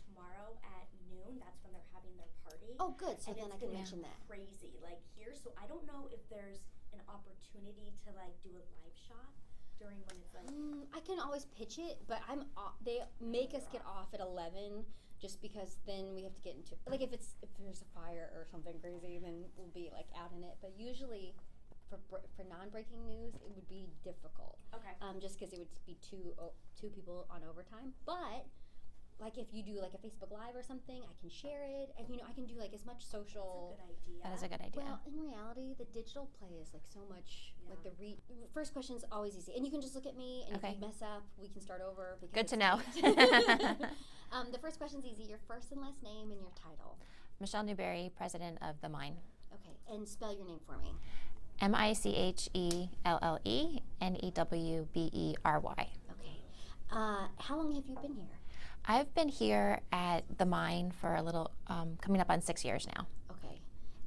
tomorrow at noon. That's when they're having their party. Oh, good. So and then I can mention that. Crazy, like here. So I don't know if there's an opportunity to like do a live shot during when it's like. I can always pitch it, but they make us get off at 11 just because then we have to get into like if there's a fire or something crazy, then we'll be like out in it. But usually for non-breaking news, it would be difficult. Okay. Just because it would be two people on overtime. But like if you do like a Facebook Live or something, I can share it, and I can do like as much social. That's a good idea. That is a good idea. Well, in reality, the digital play is like so much. Yeah. Like the first question is always easy, and you can just look at me, and Okay. if you mess up, we can start over. Good to know. The first question's easy. Your first and last name and your title. Michelle Newbery, president of The Mine. Okay, and spell your name for me. MICHELLENEWBERY. Okay. How long have you been here? I've been here at The Mine for a little, coming up on 6 years now. Okay.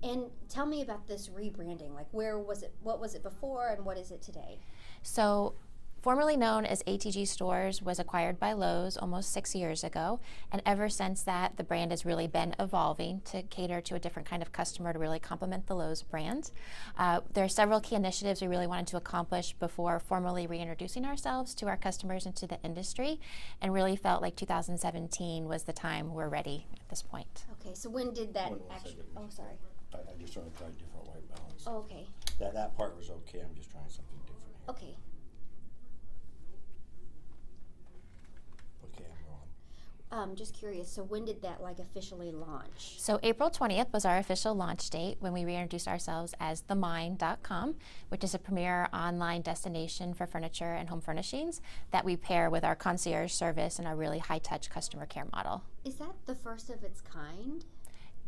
And tell me about this rebranding. Like, where was it? What was it before, and what is it today? So, formerly known as ATG Stores, was acquired by Lowe's almost 6 years ago, and ever since that, the brand has really been evolving to cater to a different kind of customer to really complement the Lowe's brand. There are several key initiatives we really wanted to accomplish before formally reintroducing ourselves to our customers and to the industry, and really felt like 2017 was the time we're ready at this point. Okay, so when did that One actually? second. Oh, sorry. I just want to try different white balance. Oh, okay. That part was okay. I'm just trying something different here. Okay. Okay, I'm wrong. Just curious. So when did that like officially launch? So April 20th was our official launch date when we reintroduced ourselves as themine.com, which is a premier online destination for furniture and home furnishings that we pair with our concierge service and our really high-touch customer care model. Is that the first of its kind?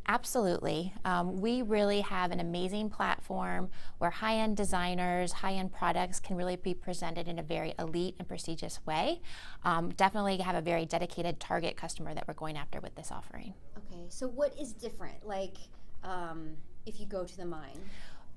Absolutely. We really have an amazing platform where high-end designers, high-end products can really be presented in a very elite and prestigious way. Definitely have a very dedicated target customer that we're going after with this offering. Okay, so what is different, like, if you go to the Mine?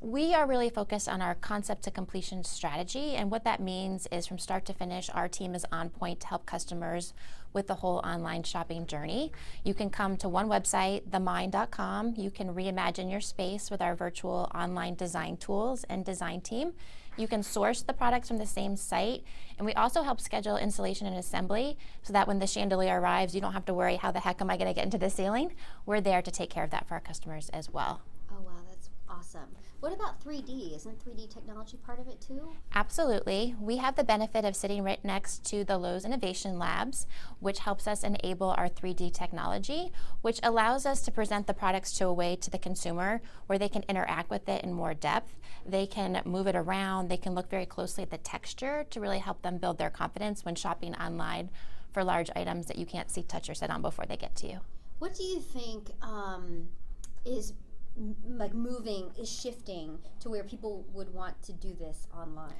We are really focused on our concept to completion strategy, and what that means is from start to finish, our team is on point to help customers with the whole online shopping journey. You can come to one website, themine.com. You can reimagine your space with our virtual online design tools and design team. You can source the products from the same site, and we also help schedule installation and assembly so that when the chandelier arrives, you don't have to worry, how the heck am I going to get into the ceiling? We're there to take care of that for our customers as well. Oh, wow, that's awesome. What about 3D? Isn't 3D technology part of it too? Absolutely. We have the benefit of sitting right next to the Lowe's Innovation Labs, which helps us enable our 3D technology, which allows us to present the products to a way to the consumer where they can interact with it in more depth. They can move it around. They can look very closely at the texture to really help them build their confidence when shopping online for large items that you can't see, touch, or sit on before they get to you. What do you think is shifting to where people would want to do this online?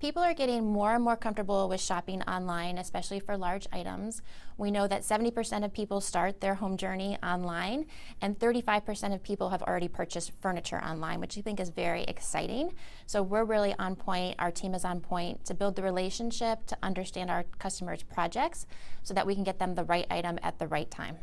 People are getting more and more comfortable with shopping online, especially for large items. We know that 70% of people start their home journey online, and 35% of people have already purchased furniture online, which I think is very exciting. So we're really on point, our team is on point to build the relationship, to understand our customers' projects, so that we can get them the right item at the right time.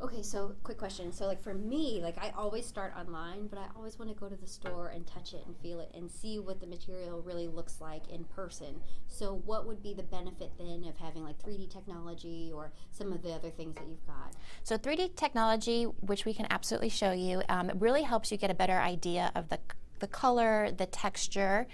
Okay, so quick question. So like for me, like I always start online, but I always want to go to the store and touch it and feel it and see what the material really looks like in person. So what would be the benefit then of having like 3D technology or some of the other things that you've got? So 3D technology, which we can absolutely show you, it really helps you get a better idea of the color, the texture,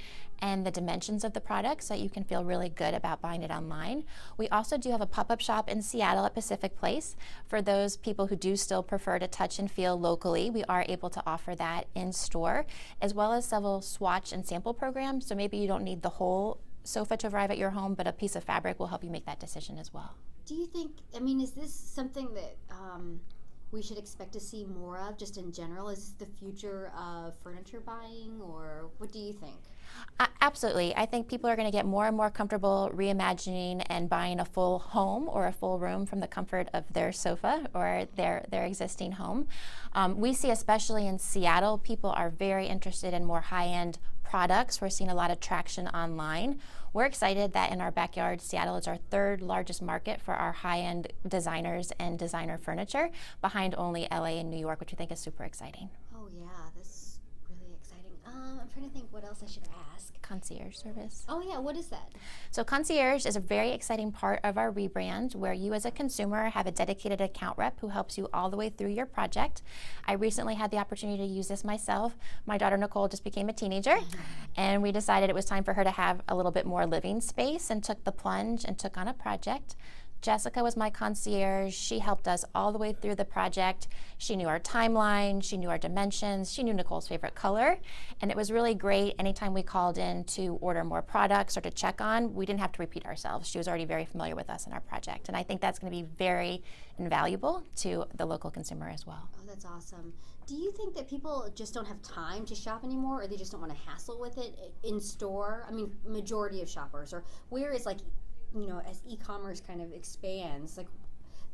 and the dimensions of the product so that you can feel really good about buying it online. We also do have a pop-up shop in Seattle at Pacific Place. For those people who do still prefer to touch and feel locally, we are able to offer that in store, as well as several swatch and sample programs. So maybe you don't need the whole sofa to arrive at your home, but a piece of fabric will help you make that decision as well. Do you think, I mean, is this something that we should expect to see more of just in general? Is this the future of furniture buying, or what do you think? Absolutely. I think people are going to get more and more comfortable reimagining and buying a full home or a full room from the comfort of their sofa or their existing home. We see, especially in Seattle, people are very interested in more high-end products. We're seeing a lot of traction online. We're excited that in our backyard, Seattle is our third largest market for our high-end designers and designer furniture, behind only LA and New York, which we think is super exciting. Oh yeah, that's really exciting. I'm trying to think what else I should ask. Concierge service. Oh yeah, what is that? So concierge is a very exciting part of our rebrand, where you as a consumer have a dedicated account rep who helps you all the way through your project. I recently had the opportunity to use this myself. My daughter Nicole just became a teenager, and we decided it was time for her to have a little bit more living space, and took the plunge and took on a project. Jessica was my concierge. She helped us all the way through the project. She knew our timeline, she knew our dimensions, she knew Nicole's favorite color, and it was really great. Anytime we called in to order more products or to check on, we didn't have to repeat ourselves. She was already very familiar with us and our project, and I think that's going to be very invaluable to the local consumer as well. Oh, that's awesome. Do you think that people just don't have time to shop anymore, or they just don't want to hassle with it in store? I mean, majority of shoppers, or where is, like, you know, as e-commerce kind of expands, like,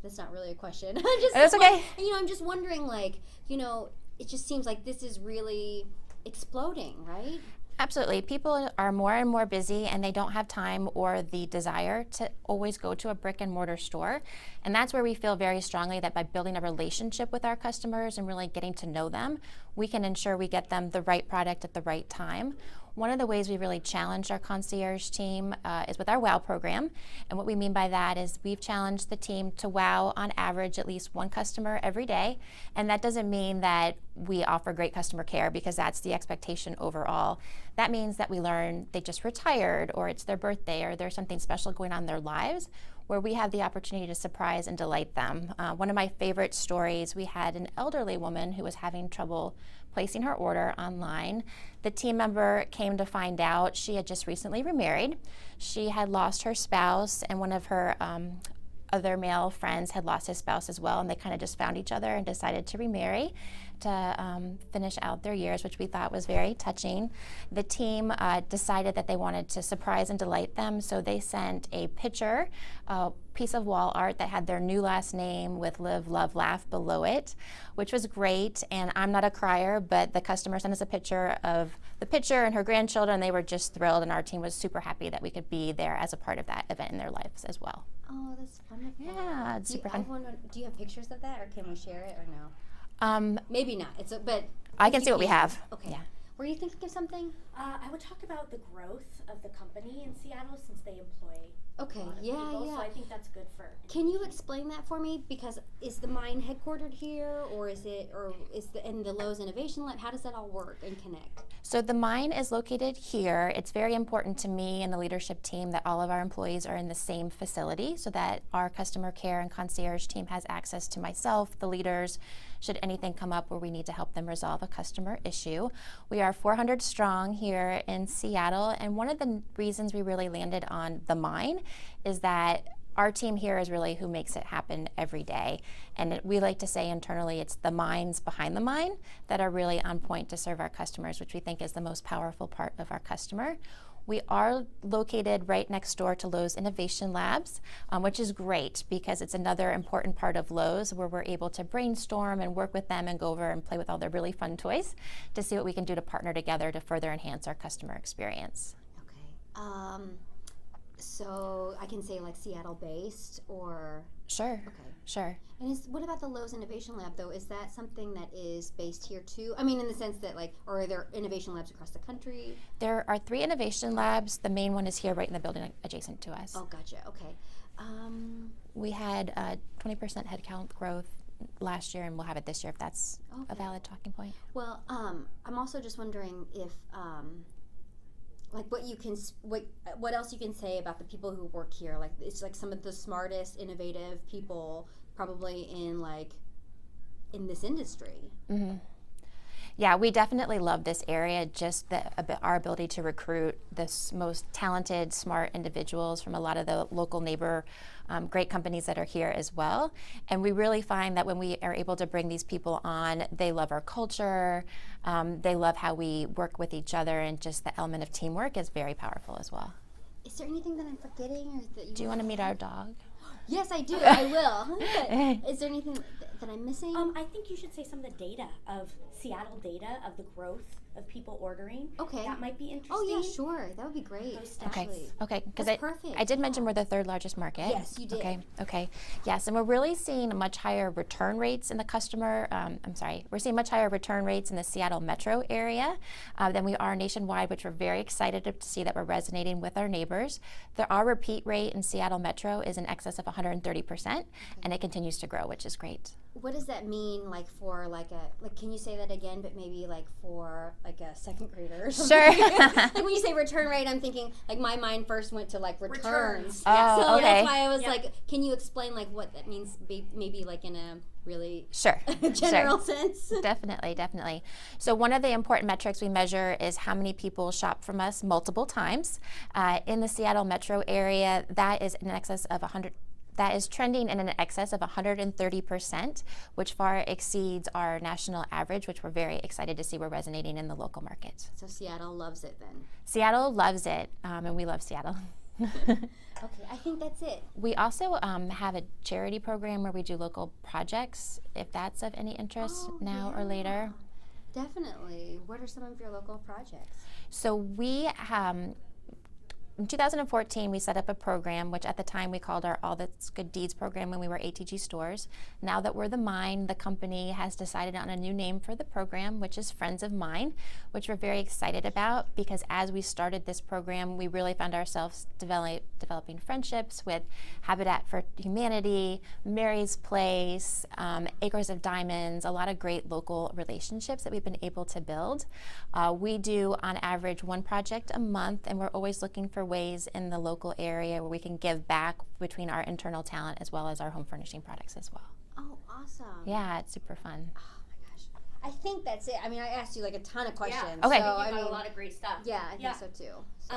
that's not really a question. That's okay. You know, I'm just wondering, like, you know, it just seems like this is really exploding, right? Absolutely. People are more and more busy, and they don't have time or the desire to always go to a brick and mortar store. And that's where we feel very strongly that by building a relationship with our customers and really getting to know them, we can ensure we get them the right product at the right time. One of the ways we really challenged our concierge team is with our WOW program. And what we mean by that is we've challenged the team to WOW on average at least one customer every day. And that doesn't mean that we offer great customer care, because that's the expectation overall. That means that we learn they just retired, or it's their birthday, or there's something special going on in their lives, where we have the opportunity to surprise and delight them. One of my favorite stories, we had an elderly woman who was having trouble placing her order online. The team member came to find out she had just recently remarried. She had lost her spouse, and one of her other male friends had lost his spouse as well, and they kind of just found each other and decided to remarry to finish out their years, which we thought was very touching. The team decided that they wanted to surprise and delight them, so they sent a picture, a piece of wall art that had their new last name with Live, Love, Laugh below it, which was great. And I'm not a crier, but the customer sent us a picture of the picture and her grandchildren, and they were just thrilled, and our team was super happy that we could be there as a part of that event in their lives as well. Oh, that's wonderful. Yeah, it's super fun. Do you have pictures of that, or can we share it, or no? Maybe not. But I can see what we have. Okay. Yeah. Were you thinking of something? I would talk about the growth of the company in Seattle, since they employ Okay. a lot of people, Yeah. so I think that's good for. Can you explain that for me? Because is the mine headquartered here, or is in the Lowe's Innovation Lab? How does that all work and connect? So the mine is located here. It's very important to me and the leadership team that all of our employees are in the same facility, so that our customer care and concierge team has access to myself, the leaders, should anything come up where we need to help them resolve a customer issue. We are 400 strong here in Seattle, and one of the reasons we really landed on the mine is that our team here is really who makes it happen every day. And we like to say internally, it's the minds behind the mine that are really on point to serve our customers, which we think is the most powerful part of our customer. We are located right next door to Lowe's Innovation Labs, which is great because it's another important part of Lowe's where we're able to brainstorm and work with them and go over and play with all their really fun toys to see what we can do to partner together to further enhance our customer experience. Okay. So I can say like Seattle-based, or Sure. okay. Sure. And what about the Lowe's Innovation Lab, though? Is that something that is based here too? I mean, in the sense that, like, or are there innovation labs across the country? There are 3 innovation labs. The main one is here right in the building adjacent to us. Oh, gotcha. Okay. We had 20% headcount growth last year, and we'll have it this year if that's a valid talking point. Well, I'm also just wondering if, like, what else you can say about the people who work here. Like, it's like some of the smartest, innovative people probably in this industry. Mm-hmm. Yeah, we definitely love this area, just our ability to recruit the most talented, smart individuals from a lot of the local neighbor great companies that are here as well. And we really find that when we are able to bring these people on, they love our culture, they love how we work with each other, and just the element of teamwork is very powerful as well. Is there anything that I'm forgetting? Or that Do you want to meet our dog? Yes, I do. I will. But is there anything that I'm missing? I think you should say some of the data of Seattle data of the growth of people ordering. Okay. That might be interesting. Oh yeah, sure. That would be great. Post Okay. Actually. Okay. Because That's perfect. I did mention yeah. we're the third largest market. Yes, you did. Okay. Okay. Yes, and we're really seeing much higher return rates in the customer. We're seeing much higher return rates in the Seattle metro area than we are nationwide, which we're very excited to see that we're resonating with our neighbors. Our repeat rate in Seattle metro is in excess of 130%, and it continues to grow, which is great. What does that mean, like for can you say that again, but maybe like for like a second grader or something? Sure. Like when you say return rate, I'm thinking like my mind first went to like returns. Oh, so okay. that's why I was Yeah. like, can you explain like what that means? Maybe like in a really Sure. general Sure. sense. Definitely. So one of the important metrics we measure is how many people shop from us multiple times. In the Seattle metro area, that is in excess of 100. That is trending in an excess of 130%, which far exceeds our national average, which we're very excited to see we're resonating in the local market. So Seattle loves it then. Seattle loves it, and we love Seattle. Okay, I think that's it. We also have a charity program where we do local projects, if that's of any interest now or later. Definitely. What are some of your local projects? So we in 2014, we set up a program, which at the time we called our All That's Good Deeds program when we were ATG stores. Now that we're the Mine, the company has decided on a new name for the program, which is Friends of Mine, which we're very excited about because as we started this program, we really found ourselves developing friendships with Habitat for Humanity, Mary's Place, Acres of Diamonds, a lot of great local relationships that we've been able to build. We do, on average, one project a month, and we're always looking for ways in the local area where we can give back between our internal talent as well as our home furnishing products as well. Oh, awesome. Yeah, it's super fun. Oh my gosh. I think that's it. I mean, I asked you like a ton of questions. Okay. So, I think I you've got mean, a lot of great stuff. yeah, I think Yeah. so too. So.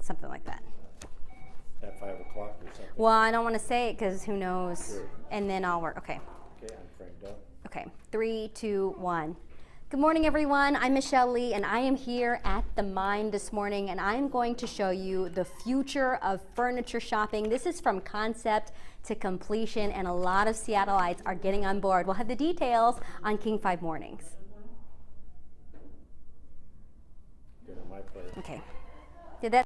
something like that. At 5 o'clock or something? Well, I don't want to say it because who knows. Sure. And then I'll work. Okay. Okay, I'm framed up. Okay. 3, 2, 1. Good morning, everyone. I'm Michelle Lee, and I am here at The Mind this morning, and I'm going to show you the future of furniture shopping. This is from concept to completion, and a lot of Seattleites are getting on board. We'll have the details on King 5 Mornings. Good on my part. Okay. Did that